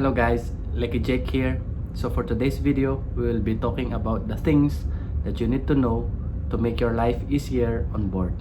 Hello guys, leckyjake here. So for today's video, we will be talking about the things that you need to know to make your life easier on board.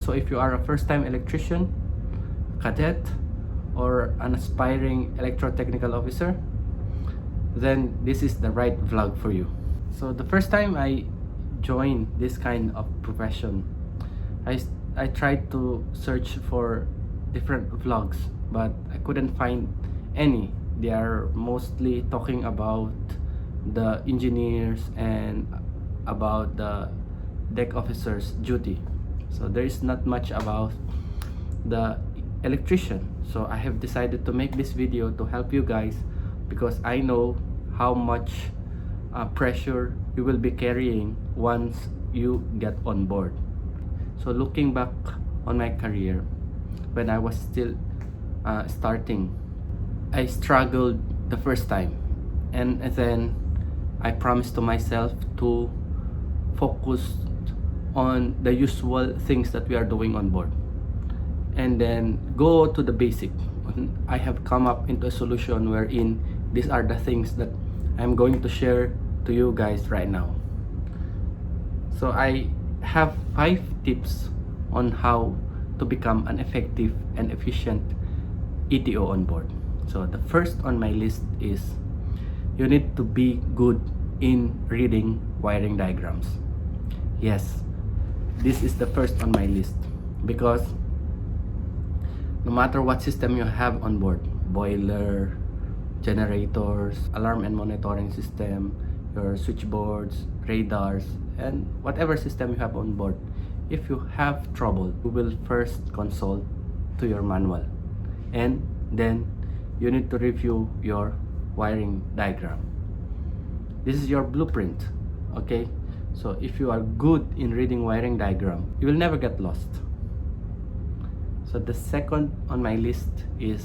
So if you are a first-time electrician, cadet, or an aspiring electrotechnical officer, then this is the right vlog for you. So the first time I joined this kind of profession, I tried to search for different vlogs, but I couldn't find any. They are mostly talking about the engineers and about the deck officers' duty. So there is not much about the electrician. So I have decided to make this video to help you guys, because I know how much pressure you will be carrying once you get on board. So looking back on my career, when I was still starting, I struggled the first time, and then I promised to myself to focus on the usual things that we are doing on board, and then go to the basic. I have come up into a solution wherein these are the things that I'm going to share to you guys right now. So I have 5 tips on how to become an effective and efficient ETO on board. So the first on my list is you need to be good in reading wiring diagrams. Yes, this is the first on my list, because no matter what system you have on board, boiler, generators, alarm and monitoring system, your switchboards, radars, and whatever system you have on board, if you have trouble, you will first consult to your manual, and then you need to review your wiring diagram. This is your blueprint, okay? So if you are good in reading wiring diagram, you will never get lost. So the second on my list is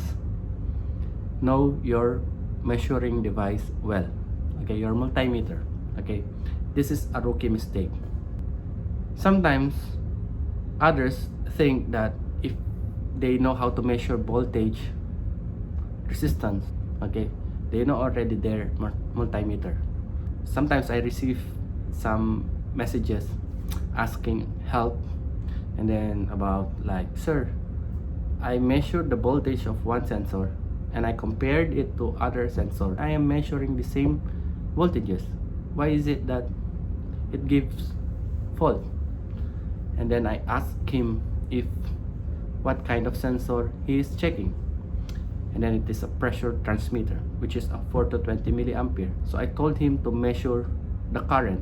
know your measuring device well. Okay, your multimeter. Okay, this is a rookie mistake. Sometimes others think that if they know how to measure voltage, resistance, okay, they know already their multimeter. Sometimes I receive some messages asking help, and then about like, sir, I measured the voltage of one sensor and I compared it to other sensor. I am measuring the same voltages. Why is it that it gives fault? And then I ask him if what kind of sensor he is checking, and then it is a pressure transmitter, which is a 4 to 20 milliampere. So I told him to measure the current,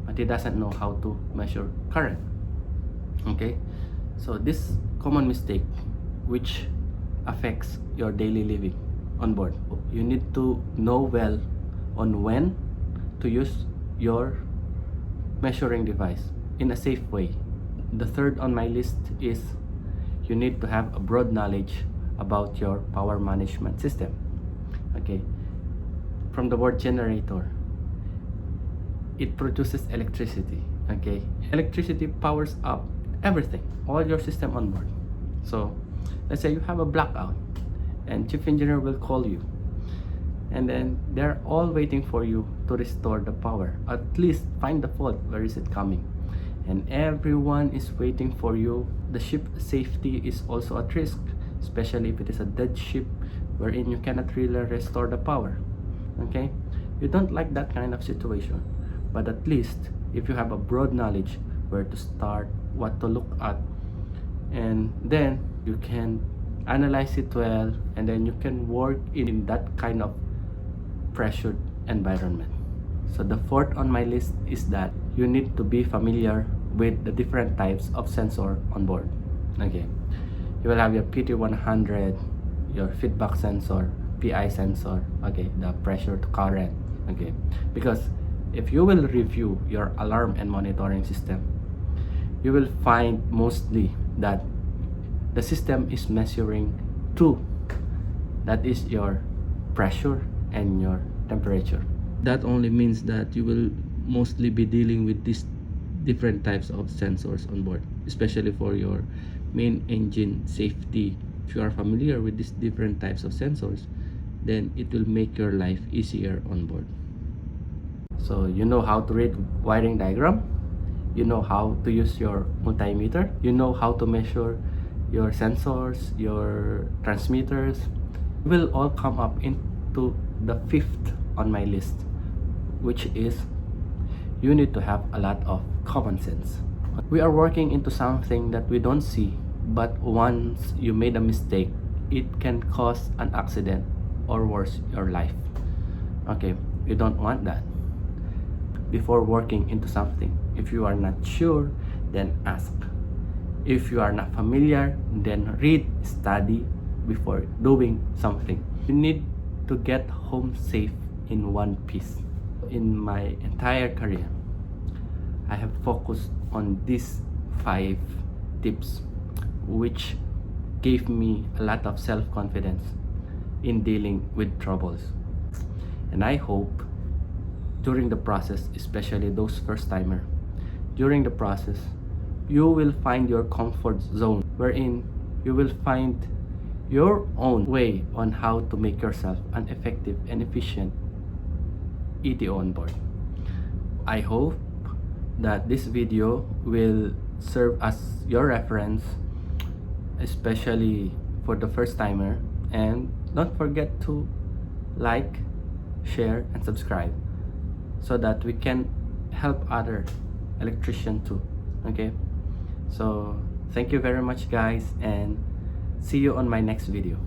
but he doesn't know how to measure current. Okay, so this common mistake which affects your daily living on board. You need to know well on when to use your measuring device in a safe way. The third on my list is you need to have a broad knowledge about your power management system. Okay, from the word generator, it produces electricity. Okay, electricity powers up everything, all your system on board. So let's say you have a blackout and chief engineer will call you, and then they're all waiting for you to restore the power. At least find the fault, where is it coming, and everyone is waiting for you. The ship safety is also at risk, especially if it is a dead ship wherein you cannot really restore the power. Okay, you don't like that kind of situation, but at least if you have a broad knowledge where to start, what to look at, and then you can analyze it well, and then you can work in that kind of pressured environment. So the fourth on my list is that you need to be familiar with the different types of sensor on board. Okay, you will have your PT100, your feedback sensor, PI sensor, okay, the pressure to current. Okay, because if you will review your alarm and monitoring system, you will find mostly that the system is measuring two, that is your pressure and your temperature. That only means that you will mostly be dealing with these different types of sensors on board, especially for your main engine safety. If you are familiar with these different types of sensors, then it will make your life easier on board. So you know how to read wiring diagram, you know how to use your multimeter, you know how to measure your sensors, your transmitters. Will all come up into the fifth on my list, which is you need to have a lot of common sense. We are working into something that we don't see, but once you made a mistake, it can cause an accident or worse, your life. Okay, you don't want that. Before working into something, if you are not sure, then ask. If you are not familiar, then read, study before doing something. You need to get home safe in one piece. In my entire career, I have focused on these 5 tips, which gave me a lot of self-confidence in dealing with troubles. And I hope during the process, especially those first-timer, during the process, you will find your comfort zone, wherein you will find your own way on how to make yourself an effective and efficient ETO on board. I hope that this video will serve as your reference, especially for the first timer, and don't forget to like, share, and subscribe so that we can help other electricians too. Okay, so thank you very much, guys, and see you on my next video.